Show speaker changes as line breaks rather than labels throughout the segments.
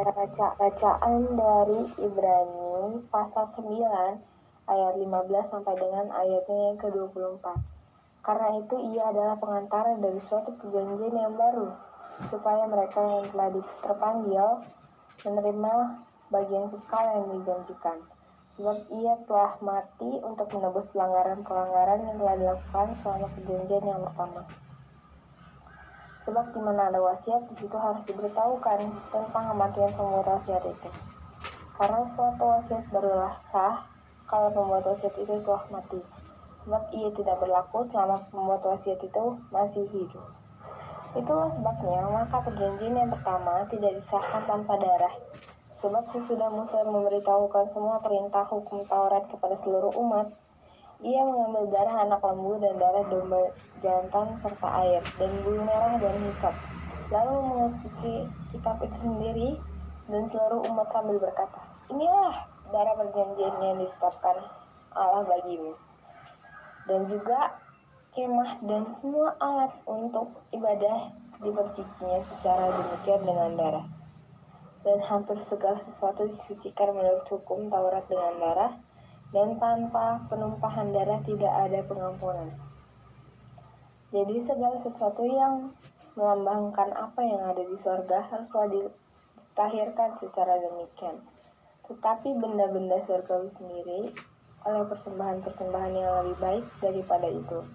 Bacaan dari Ibrani pasal 9 ayat 15 sampai dengan ayatnya yang ke-24. Karena itu ia adalah pengantara dari suatu perjanjian yang baru, supaya mereka yang telah terpanggil menerima bagian kekal yang dijanjikan. Sebab ia telah mati untuk menebus pelanggaran-pelanggaran yang telah dilakukan selama perjanjian yang pertama. Sebab di mana ada wasiat, di situ harus diberitahukan tentang kematian pembuat wasiat itu. Karena suatu wasiat barulah sah kalau pembuat wasiat itu telah mati. Sebab ia tidak berlaku selama pembuat wasiat itu masih hidup. Itulah sebabnya maka perjanjian yang pertama tidak disahkan tanpa darah. Sebab sesudah Musa memberitahukan semua perintah hukum Taurat kepada seluruh umat, ia mengambil darah anak lembu dan darah domba jantan serta air dan bulu merah dan hisop, lalu mengucuci kitab itu sendiri dan seluruh umat sambil berkata, "Inilah darah perjanjian yang ditetapkan Allah bagimu." Dan juga kemah dan semua alat untuk ibadah dipersucinya secara demikian dengan darah. Dan hampir segala sesuatu disucikan menurut hukum Taurat dengan darah, dan tanpa penumpahan darah tidak ada pengampunan. Jadi segala sesuatu yang melambangkan apa yang ada di sorga haruslah ditahirkan secara demikian. Tetapi benda-benda surgawi sendiri oleh persembahan-persembahan yang lebih baik daripada itu.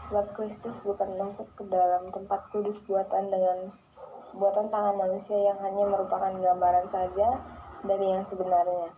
Sebab Kristus bukan masuk ke dalam tempat kudus buatan tangan manusia yang hanya merupakan gambaran saja dari yang sebenarnya,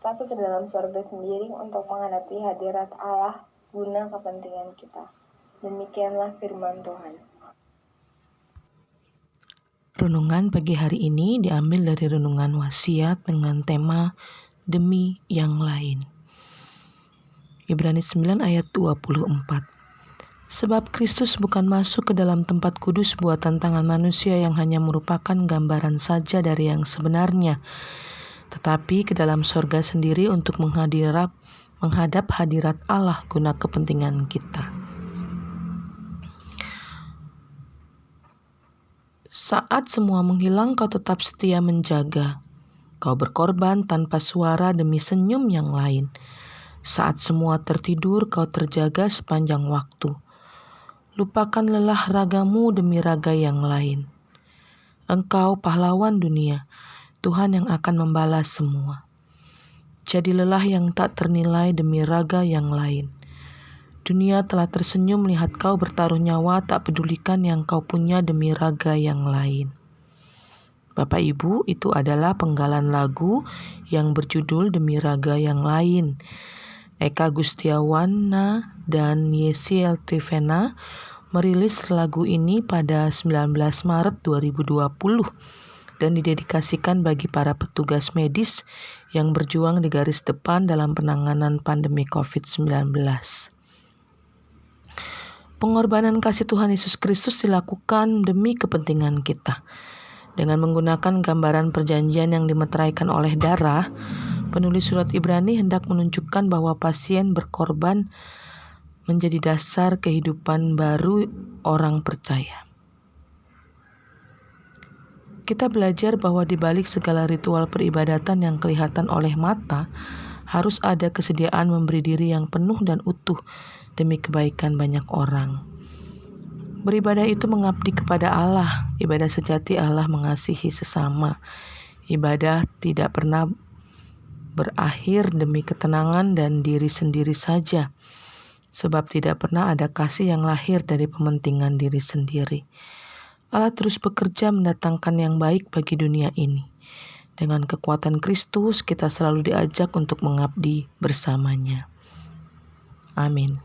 tapi ke dalam surga sendiri untuk menghadapi hadirat Allah guna kepentingan kita. Demikianlah firman Tuhan.
Renungan pagi hari ini diambil dari renungan wasiat dengan tema demi yang lain. Ibrani 9 ayat 24. Sebab Kristus bukan masuk ke dalam tempat kudus buatan tangan manusia yang hanya merupakan gambaran saja dari yang sebenarnya, tetapi ke dalam sorga sendiri untuk menghadap hadirat Allah guna kepentingan kita. Saat semua menghilang, kau tetap setia menjaga. Kau berkorban tanpa suara demi senyum yang lain. Saat semua tertidur, kau terjaga sepanjang waktu. Lupakan lelah ragamu demi raga yang lain. Engkau pahlawan dunia, Tuhan yang akan membalas semua. Jadi lelah yang tak ternilai demi raga yang lain. Dunia telah tersenyum melihat kau bertaruh nyawa, tak pedulikan yang kau punya demi raga yang lain. Bapak Ibu, itu adalah penggalan lagu yang berjudul Demi Raga Yang Lain. Eka Gustiawana dan Yesiel Trivena merilis lagu ini pada 19 Maret 2020 dan didedikasikan bagi para petugas medis yang berjuang di garis depan dalam penanganan pandemi COVID-19. Pengorbanan kasih Tuhan Yesus Kristus dilakukan demi kepentingan kita. Dengan menggunakan gambaran perjanjian yang dimeteraikan oleh darah, penulis surat Ibrani hendak menunjukkan bahwa pasien berkorban menjadi dasar kehidupan baru orang percaya. Kita belajar bahwa di balik segala ritual peribadatan yang kelihatan oleh mata, harus ada kesediaan memberi diri yang penuh dan utuh demi kebaikan banyak orang. Beribadah itu mengabdi kepada Allah. Ibadah sejati Allah mengasihi sesama. Ibadah tidak pernah berakhir demi ketenangan dan diri sendiri saja. Sebab tidak pernah ada kasih yang lahir dari kepentingan diri sendiri. Allah terus bekerja mendatangkan yang baik bagi dunia ini. Dengan kekuatan Kristus, kita selalu diajak untuk mengabdi bersamanya. Amin.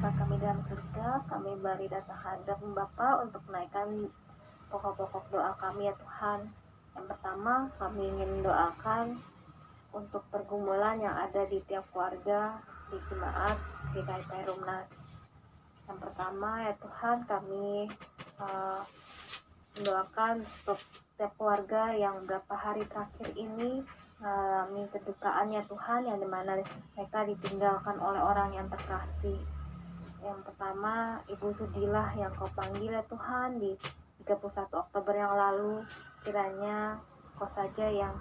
Bapa kami dalam surga, kami mari datang hadap Bapa untuk menaikkan pokok-pokok doa kami ya Tuhan. Yang pertama, kami ingin mendoakan untuk pergumulan yang ada di tiap keluarga, di jemaat, di KPI Rumnas. Yang pertama ya Tuhan, kami mendoakan untuk tiap keluarga yang beberapa hari terakhir ini mengalami kedukaan ya Tuhan, yang dimana mereka ditinggalkan oleh orang yang terkasih. Yang pertama, Ibu Sudilah yang Kau panggil ya Tuhan di 31 Oktober yang lalu. Kiranya Kau saja yang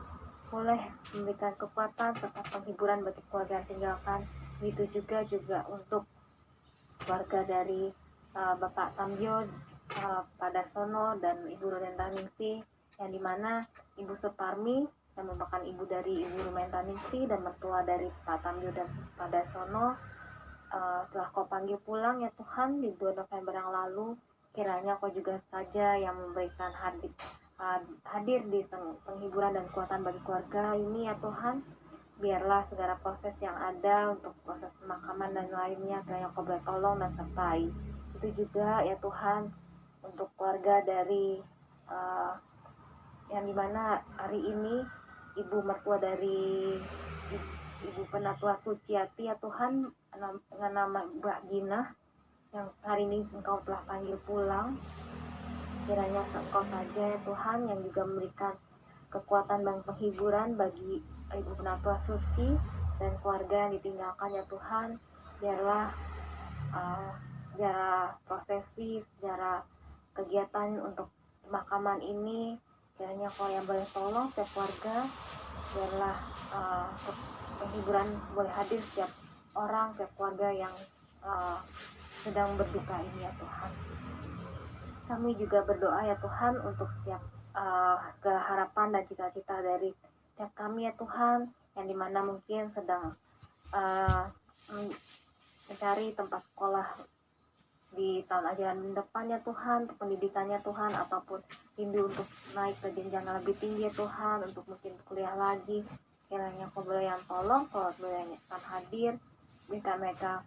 boleh memberikan kekuatan serta penghiburan bagi keluarga yang tinggalkan. Begitu juga untuk keluarga dari Bapak Tambio, Pak Darsono, dan Ibu Runenta Ningsih, yang dimana Ibu Suparmi yang merupakan ibu dari Ibu Runenta Ningsih dan mertua dari Pak Tambio dan Pak Darsono, telah Kau panggil pulang ya Tuhan di 2 November yang lalu. Kiranya Kau juga saja yang memberikan hadir di penghiburan dan kekuatan bagi keluarga ini ya Tuhan. Biarlah segala proses yang ada untuk proses pemakaman dan lainnya kiranya Kau boleh tolong dan sertai. Itu juga ya Tuhan untuk keluarga dari uh, yang dimana hari ini ibu mertua dari Ibu Penatua Suciati ya Tuhan, dengan nama Mbak Gina yang hari ini Engkau telah panggil pulang. Kiranya Engkau saja ya Tuhan yang juga memberikan kekuatan dan penghiburan bagi Ibu Penatua Suci dan keluarga yang ditinggalkan ya Tuhan. Biarlah secara prosesi, secara kegiatan untuk pemakaman ini kiranya Kau yang boleh tolong setiap keluarga. Biarlah penghiburan boleh hadir setiap orang, setiap keluarga yang sedang berduka ini ya Tuhan. Kami juga berdoa ya Tuhan untuk setiap keharapan dan cita-cita dari setiap kami ya Tuhan, yang dimana mungkin sedang mencari tempat sekolah di tahun ajaran depan ya Tuhan, untuk pendidikannya Tuhan, ataupun rindu untuk naik ke jenjang yang lebih tinggi ya Tuhan, untuk mungkin kuliah lagi. Kiranya Kau boleh yang tolong, Kau boleh yang hadir, berikan mereka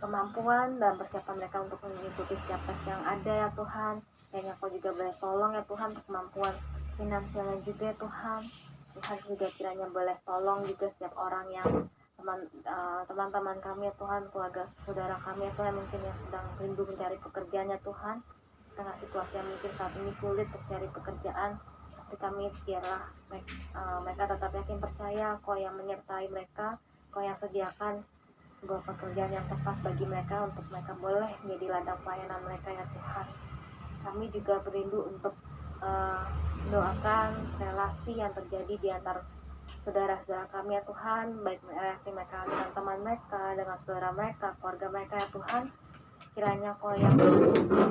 kemampuan dan persiapan mereka untuk mengikuti setiap tes yang ada ya Tuhan. Kiranya Kau juga boleh tolong ya Tuhan untuk kemampuan finansialnya juga ya Tuhan. Tuhan juga kiranya boleh tolong juga setiap orang yang teman-teman kami ya Tuhan, keluarga saudara kami ya Tuhan, mungkin yang sedang rindu mencari pekerjaan ya Tuhan, tengah situasi yang mungkin saat ini sulit untuk cari pekerjaan. Tapi kami biarlah mereka tetap yakin percaya Kau yang menyertai mereka, Kau yang sediakan sebuah pekerjaan yang tepat bagi mereka untuk mereka boleh menjadi ladang pelayanan mereka ya Tuhan. Kami juga berindu untuk mendoakan relasi yang terjadi di antara saudara-saudara kami ya Tuhan, baik relasi mereka dengan teman mereka, dengan saudara mereka, keluarga mereka ya Tuhan. Kiranya Kau yang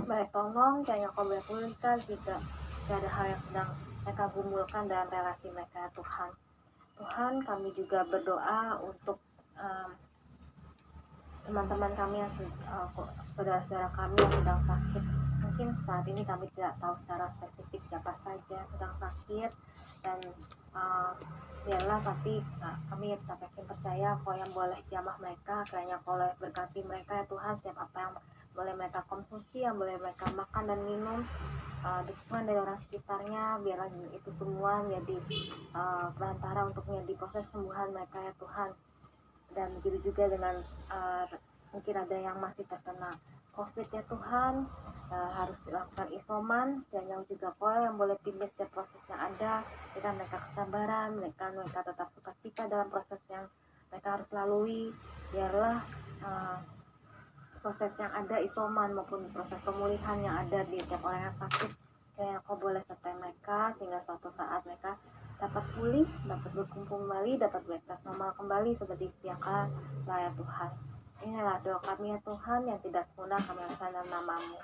boleh tolong, kiranya Kau boleh pulihkan jika ada hal yang sedang mereka gumulkan dalam relasi mereka ya Tuhan. Tuhan, kami juga berdoa untuk teman-teman kami yang saudara-saudara kami yang sedang sakit. Mungkin saat ini kami tidak tahu secara spesifik siapa saja sedang sakit, dan biarlah tapi kami tetap yakin percaya Kau yang boleh jamah mereka. Kiranya Kau boleh berkati mereka ya Tuhan, setiap apa yang boleh mereka konsumsi, yang boleh mereka makan dan minum, dukungan dari orang sekitarnya, biarlah itu semua menjadi perantara untuk menjadi proses kesembuhan mereka ya Tuhan. Dan begitu juga dengan mungkin ada yang masih terkena COVID ya Tuhan, harus dilakukan isoman, dan yang juga Kau yang boleh pimpin setiap proses yang ada, berikan mereka kesabaran, mereka tetap sukacita dalam proses yang mereka harus lalui. Biarlah proses yang ada, isoman maupun proses pemulihan yang ada di setiap orang yang sakit, kayak Kau boleh sertai mereka sehingga suatu saat mereka dapat pulih, dapat berkumpul kembali, dapat beraktivitas normal kembali seperti sedia kala ya Tuhan. Inilah doa kami ya Tuhan, yang tidak sempurna kami akan dalam nama-Mu.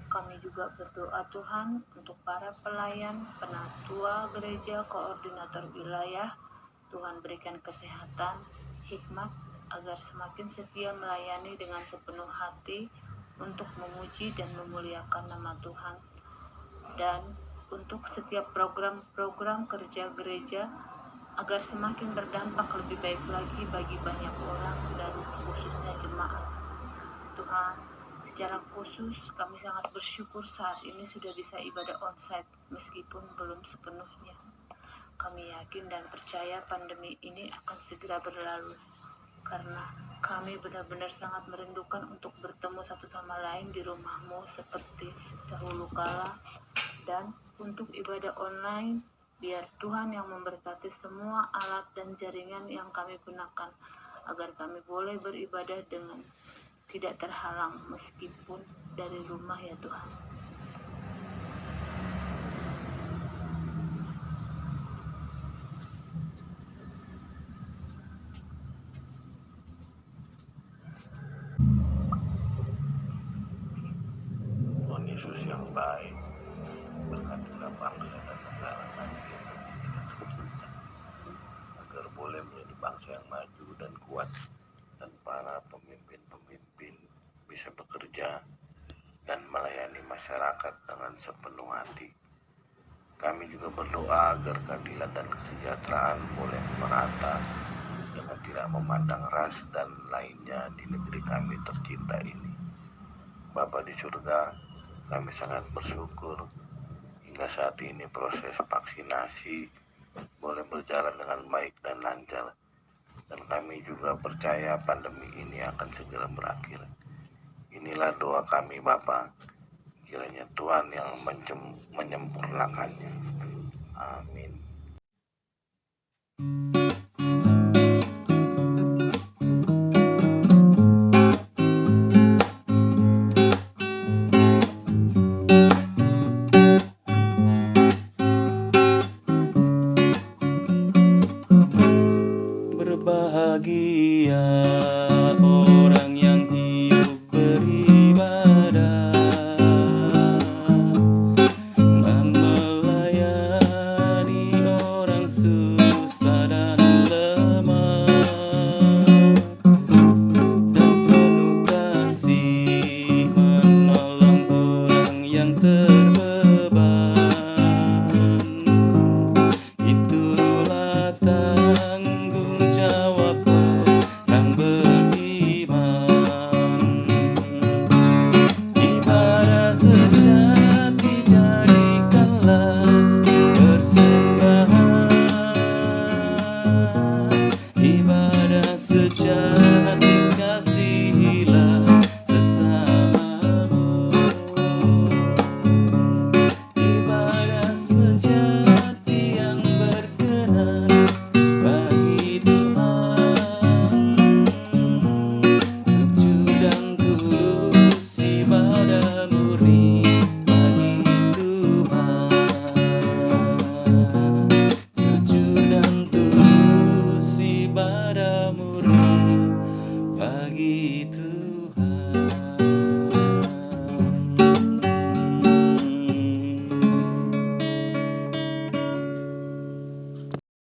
Kami juga berdoa Tuhan untuk para pelayan, penatua gereja, koordinator wilayah. Tuhan berikan kesehatan, hikmat, agar semakin setia melayani dengan sepenuh hati untuk memuji dan memuliakan nama Tuhan. Dan untuk setiap program-program kerja gereja, agar semakin berdampak lebih baik lagi bagi banyak orang dan khususnya jemaat. Tuhan, secara khusus kami sangat bersyukur saat ini sudah bisa ibadah onsite meskipun belum sepenuhnya. Kami yakin dan percaya pandemi ini akan segera berlalu, karena Kami benar-benar sangat merindukan untuk bertemu satu sama lain di rumah-Mu seperti dahulu kala, dan untuk ibadah online, biar Tuhan yang memberkati semua alat dan jaringan yang kami gunakan, agar kami boleh beribadah dengan tidak terhalang meskipun dari rumah ya Tuhan.
Tuhan Yesus yang baik, berkatilah bangsa dan negara kami yang kita tercinta, agar boleh menjadi bangsa yang maju dan kuat, dan para pemimpin-pemimpin bisa bekerja dan melayani masyarakat dengan sepenuh hati. Kami juga berdoa agar keadilan dan kesejahteraan boleh merata dengan tidak memandang ras dan lainnya di negeri kami tercinta ini. Bapa di surga, kami sangat bersyukur hingga saat ini proses vaksinasi boleh berjalan dengan baik dan lancar, dan kami juga percaya pandemi ini akan segera berakhir. Inilah doa kami Bapa, kiranya Tuhan yang menyempurnakannya. Amin.